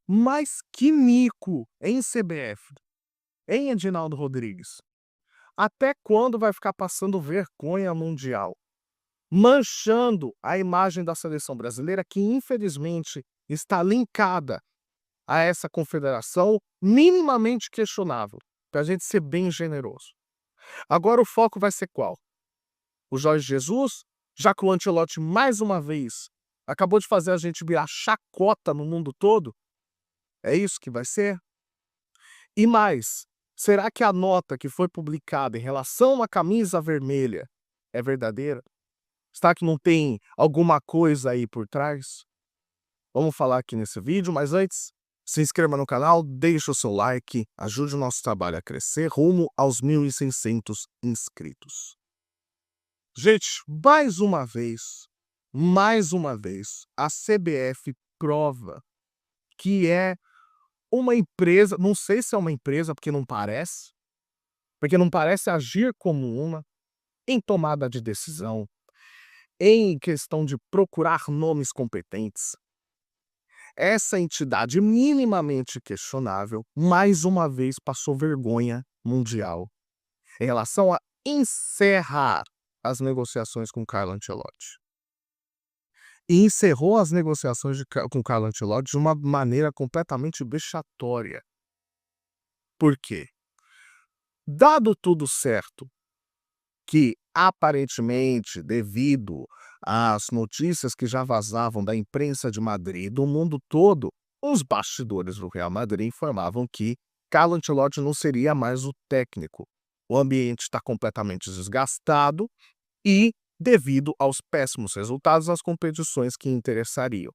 Mas que mico, hein, CBF? Hein, Edinaldo Rodrigues? Até quando vai ficar passando vergonha mundial? Manchando a imagem da seleção brasileira, que infelizmente está linkada a essa confederação minimamente questionável, para a gente ser bem generoso. Agora o foco vai ser qual? O Jorge Jesus? Já que o Ancelotti, mais uma vez, acabou de fazer a gente virar chacota no mundo todo? É isso que vai ser? E mais, será que a nota que foi publicada em relação à camisa vermelha é verdadeira? Será que não tem alguma coisa aí por trás? Vamos falar aqui nesse vídeo, mas antes, se inscreva no canal, deixe o seu like, ajude o nosso trabalho a crescer rumo aos 1.600 inscritos. Gente, mais uma vez, a CBF prova que é uma empresa, não sei se é uma empresa, porque não parece agir como uma, em tomada de decisão, em questão de procurar nomes competentes. Essa entidade minimamente questionável, mais uma vez passou vergonha mundial em relação a encerrar as negociações com Carlo Ancelotti. E encerrou as negociações com Carlo Ancelotti de uma maneira completamente vexatória. Por quê? Dado tudo certo, que aparentemente, devido às notícias que já vazavam da imprensa de Madrid e do mundo todo, os bastidores do Real Madrid informavam que Carlo Ancelotti não seria mais o técnico. O ambiente está completamente desgastado e devido aos péssimos resultados nas competições que interessariam.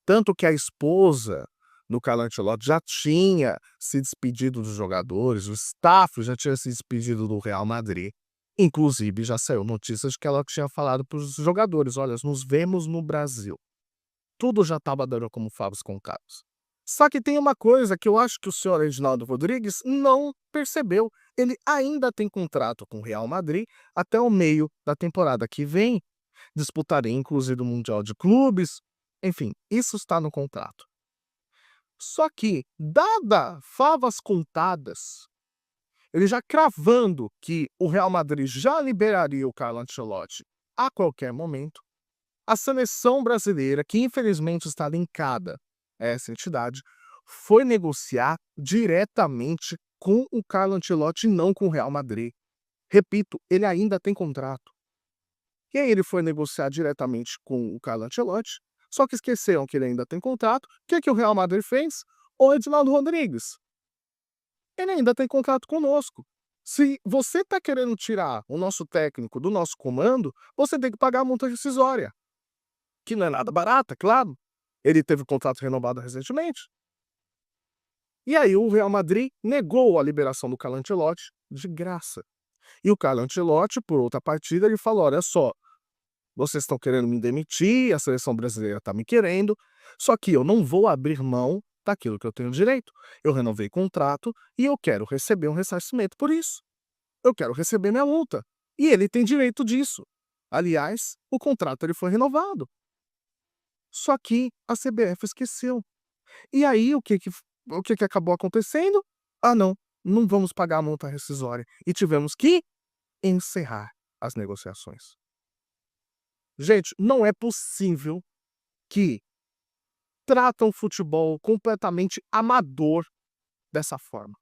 Tanto que a esposa do Carlo Ancelotti já tinha se despedido dos jogadores, o staff já tinha se despedido do Real Madrid. Inclusive, já saiu notícias de que ela tinha falado para os jogadores: olha, nos vemos no Brasil. Tudo já estava dando como favos contados. Só que tem uma coisa que eu acho que o senhor Edinaldo Rodrigues não percebeu. Ele ainda tem contrato com o Real Madrid até o meio da temporada que vem. Disputarei inclusive o Mundial de Clubes. Enfim, isso está no contrato. Só que, dada favas contadas, ele já cravando que o Real Madrid já liberaria o Carlo Ancelotti a qualquer momento, a seleção brasileira, que infelizmente está linkada a essa entidade, foi negociar diretamente com o Carlo Ancelotti e não com o Real Madrid. Repito, ele ainda tem contrato. E aí ele foi negociar diretamente com o Carlo Ancelotti, só que esqueceram que ele ainda tem contrato. O que o Real Madrid fez? O Edinaldo Rodrigues, ele ainda tem contrato conosco. Se você está querendo tirar o nosso técnico do nosso comando, você tem que pagar a multa rescisória, que não é nada barata, claro. Ele teve o contrato renovado recentemente. E aí o Real Madrid negou a liberação do Carlo Ancelotti de graça. E o Carlo Ancelotti, por outra partida, ele falou: olha só, vocês estão querendo me demitir, a seleção brasileira está me querendo, só que eu não vou abrir mão daquilo que eu tenho direito. Eu renovei contrato e eu quero receber um ressarcimento por isso. Eu quero receber minha multa. E ele tem direito disso. Aliás, o contrato ele foi renovado. Só que a CBF esqueceu. E aí o que que acabou acontecendo? Ah, não, não vamos pagar a multa rescisória. E tivemos que encerrar as negociações. Gente, não é possível que tratam o futebol completamente amador dessa forma.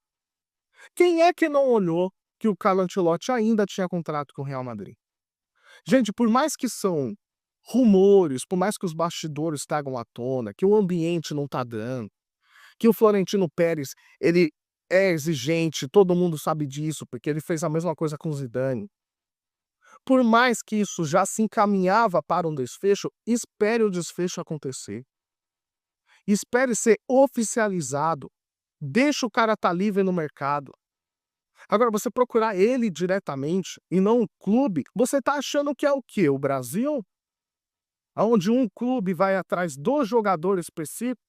Quem é que não olhou que o Carlo Ancelotti ainda tinha contrato com o Real Madrid? Gente, por mais que são rumores, por mais que os bastidores tragam à tona, que o ambiente não tá dando, que o Florentino Pérez, ele é exigente, todo mundo sabe disso, porque ele fez a mesma coisa com o Zidane. Por mais que isso já se encaminhava para um desfecho, espere o desfecho acontecer. Espere ser oficializado. Deixa o cara estar livre no mercado. Agora, você procurar ele diretamente e não o clube, você está achando que é o quê? O Brasil? Onde um clube vai atrás do jogador específico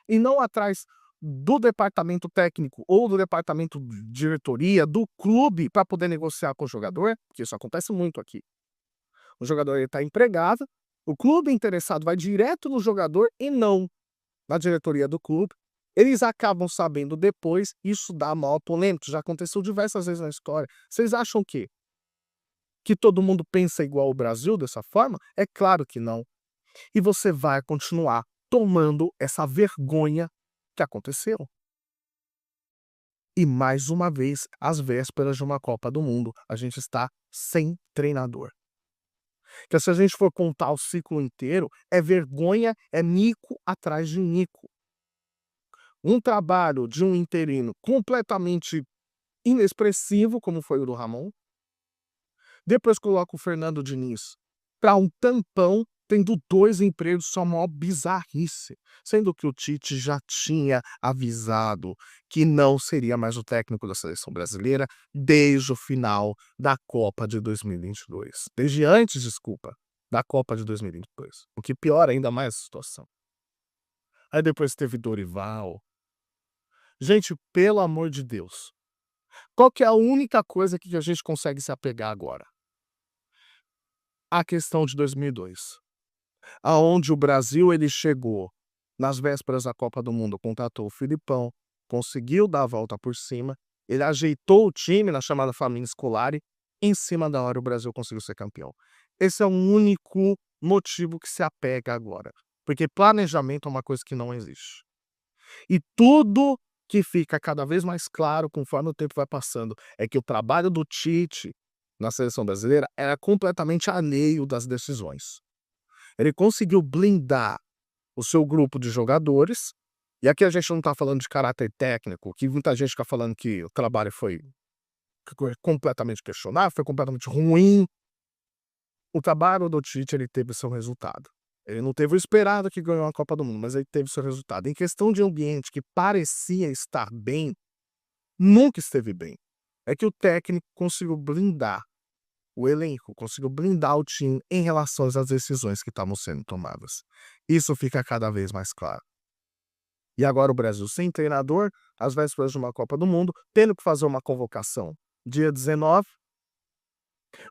e não atrás do departamento técnico ou do departamento de diretoria do clube para poder negociar com o jogador? Porque isso acontece muito aqui. O jogador está empregado, o clube interessado vai direto no jogador e não na diretoria do clube, Eles acabam sabendo depois, isso dá maior polêmica, já aconteceu diversas vezes na história. Vocês acham que todo mundo pensa igual o Brasil dessa forma? É claro que não. E você vai continuar tomando essa vergonha que aconteceu. E mais uma vez, às vésperas de uma Copa do Mundo, a gente está sem treinador. Que se a gente for contar o ciclo inteiro, é vergonha, é mico atrás de mico. Um trabalho de um interino completamente inexpressivo, como foi o do Ramon. Depois coloca o Fernando Diniz para um tampão, tendo 2 empregos, só maior bizarrice. Sendo que o Tite já tinha avisado que não seria mais o técnico da seleção brasileira desde o final da Copa de 2022. Desde antes, desculpa, da Copa de 2022. O que piora ainda mais a situação. Aí depois teve Dorival. Gente, pelo amor de Deus. Qual que é a única coisa que a gente consegue se apegar agora? A questão de 2002, aonde o Brasil ele chegou nas vésperas da Copa do Mundo, contratou o Filipão, conseguiu dar a volta por cima, ele ajeitou o time na chamada família Scolari, em cima da hora o Brasil conseguiu ser campeão. Esse é o único motivo que se apega agora, porque planejamento é uma coisa que não existe. E tudo que fica cada vez mais claro conforme o tempo vai passando é que o trabalho do Tite na seleção brasileira era completamente alheio das decisões. Ele conseguiu blindar o seu grupo de jogadores, e aqui a gente não está falando de caráter técnico, que muita gente fica falando que o trabalho foi completamente questionável, foi completamente ruim. O trabalho do Tite ele teve seu resultado. Ele não teve o esperado que ganhou a Copa do Mundo, mas ele teve seu resultado. Em questão de ambiente que parecia estar bem, nunca esteve bem. É que o técnico conseguiu blindar o elenco, conseguiu blindar o time em relação às decisões que estavam sendo tomadas. Isso fica cada vez mais claro. E agora o Brasil sem treinador, às vésperas de uma Copa do Mundo, tendo que fazer uma convocação dia 19,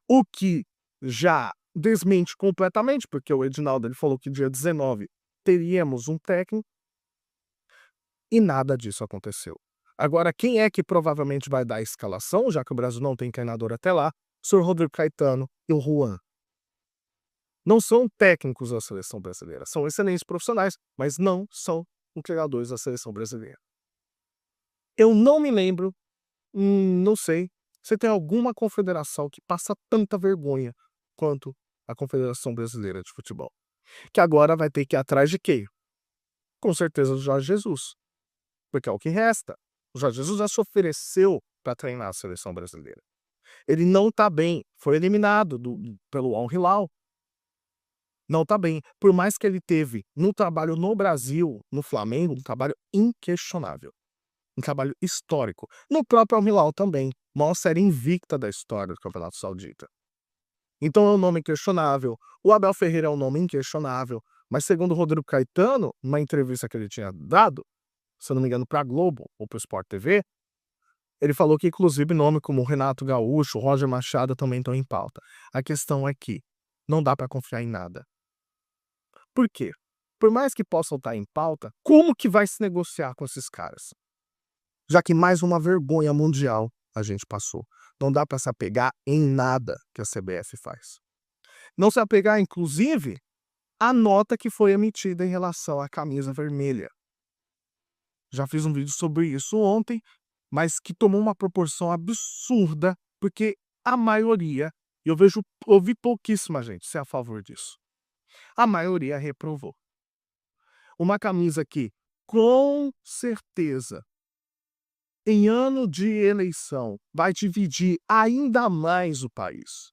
o que já desmente completamente, porque o Edinaldo ele falou que dia 19 teríamos um técnico e nada disso aconteceu. Agora, quem é que provavelmente vai dar a escalação, já que o Brasil não tem treinador até lá? O senhor Rodrigo Caetano e o Juan. Não são técnicos da seleção brasileira, são excelentes profissionais, mas não são treinadores da seleção brasileira. Eu não me lembro, não sei, se tem alguma confederação que passa tanta vergonha quanto a Confederação Brasileira de Futebol. Que agora vai ter que ir atrás de quê? Com certeza do Jorge Jesus, porque é o que resta. O Jorge Jesus já se ofereceu para treinar a seleção brasileira. Ele não está bem, foi eliminado pelo Al Hilal. Não está bem, por mais que ele teve no trabalho no Brasil, no Flamengo, um trabalho inquestionável, um trabalho histórico. No próprio Al Hilal também, maior série invicta da história do Campeonato Saudita. Então é um nome inquestionável. O Abel Ferreira é um nome inquestionável, mas segundo o Rodrigo Caetano, numa entrevista que ele tinha dado, se eu não me engano, para a Globo ou para o Sport TV, ele falou que inclusive nome como Renato Gaúcho, Roger Machado também estão em pauta. A questão é que não dá para confiar em nada. Por quê? Por mais que possam estar em pauta, como que vai se negociar com esses caras? Já que mais uma vergonha mundial a gente passou. Não dá para se apegar em nada que a CBF faz. Não se apegar, inclusive, à nota que foi emitida em relação à camisa vermelha. Já fiz um vídeo sobre isso ontem, mas que tomou uma proporção absurda, porque a maioria, e ouvi pouquíssima gente ser a favor disso. A maioria reprovou. Uma camisa que, com certeza, em ano de eleição, vai dividir ainda mais o país.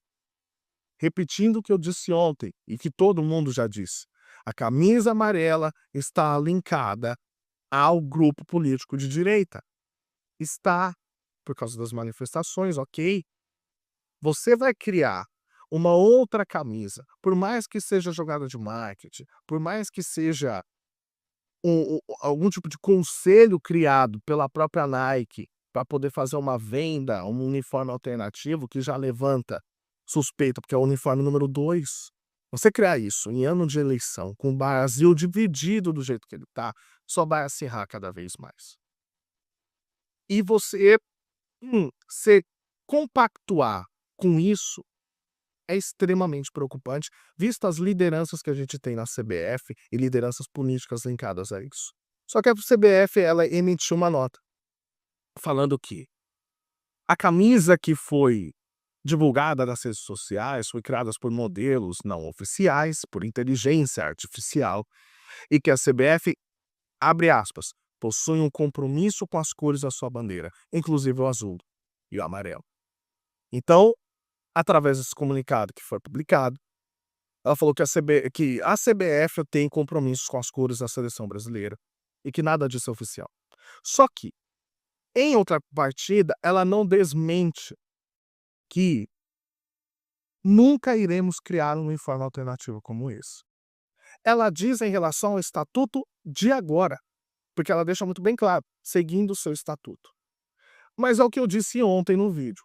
Repetindo o que eu disse ontem e que todo mundo já disse, a camisa amarela está linkada ao grupo político de direita. Está, por causa das manifestações, ok? Você vai criar uma outra camisa, por mais que seja jogada de marketing, por mais que seja algum tipo de conselho criado pela própria Nike para poder fazer uma venda, um uniforme alternativo que já levanta suspeita, porque é o uniforme número 2. Você criar isso em ano de eleição, com o Brasil dividido do jeito que ele está, só vai acirrar cada vez mais. E você se compactuar com isso é extremamente preocupante, visto as lideranças que a gente tem na CBF e lideranças políticas linkadas a isso. Só que a CBF, ela emitiu uma nota falando que a camisa que foi divulgada nas redes sociais foi criada por modelos não oficiais, por inteligência artificial, e que a CBF, abre aspas, possui um compromisso com as cores da sua bandeira, inclusive o azul e o amarelo. Então, através desse comunicado que foi publicado, ela falou que a CBF tem compromissos com as cores da seleção brasileira e que nada disso é oficial. Só que, em outra partida, ela não desmente que nunca iremos criar um uniforme alternativo como esse. Ela diz em relação ao estatuto de agora, porque ela deixa muito bem claro, seguindo o seu estatuto. Mas é o que eu disse ontem no vídeo.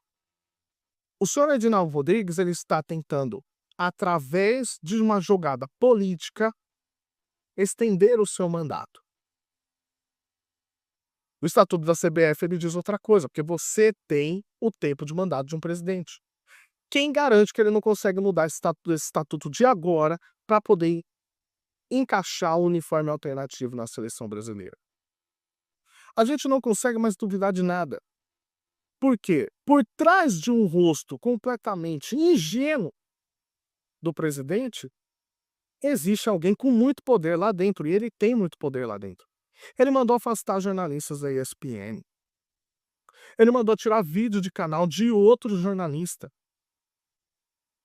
O senhor Edinaldo Rodrigues, ele está tentando, através de uma jogada política, estender o seu mandato. O estatuto da CBF, ele diz outra coisa, porque você tem o tempo de mandato de um presidente. Quem garante que ele não consegue mudar esse estatuto de agora para poder encaixar o uniforme alternativo na seleção brasileira? A gente não consegue mais duvidar de nada. Por quê? Por trás de um rosto completamente ingênuo do presidente, existe alguém com muito poder lá dentro, e ele tem muito poder lá dentro. Ele mandou afastar jornalistas da ESPN. Ele mandou tirar vídeo de canal de outro jornalista.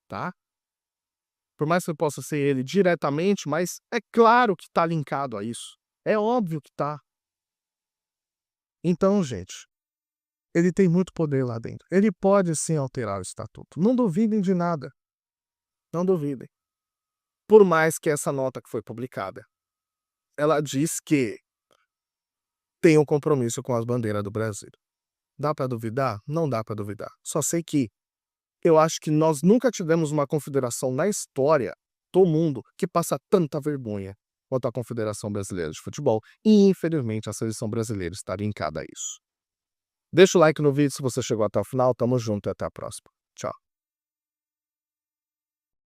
Tá? Por mais que eu possa ser ele diretamente, mas é claro que tá linkado a isso. É óbvio que tá. Então, gente, ele tem muito poder lá dentro. Ele pode sim alterar o estatuto. Não duvidem de nada. Não duvidem. Por mais que essa nota que foi publicada, ela diz que tem um compromisso com as bandeiras do Brasil. Dá para duvidar? Não dá para duvidar. Só sei que eu acho que nós nunca tivemos uma confederação na história do mundo que passa tanta vergonha quanto a Confederação Brasileira de Futebol, e infelizmente a seleção brasileira está linkada a isso. Deixa o like no vídeo se você chegou até o final, tamo junto e até a próxima. Tchau.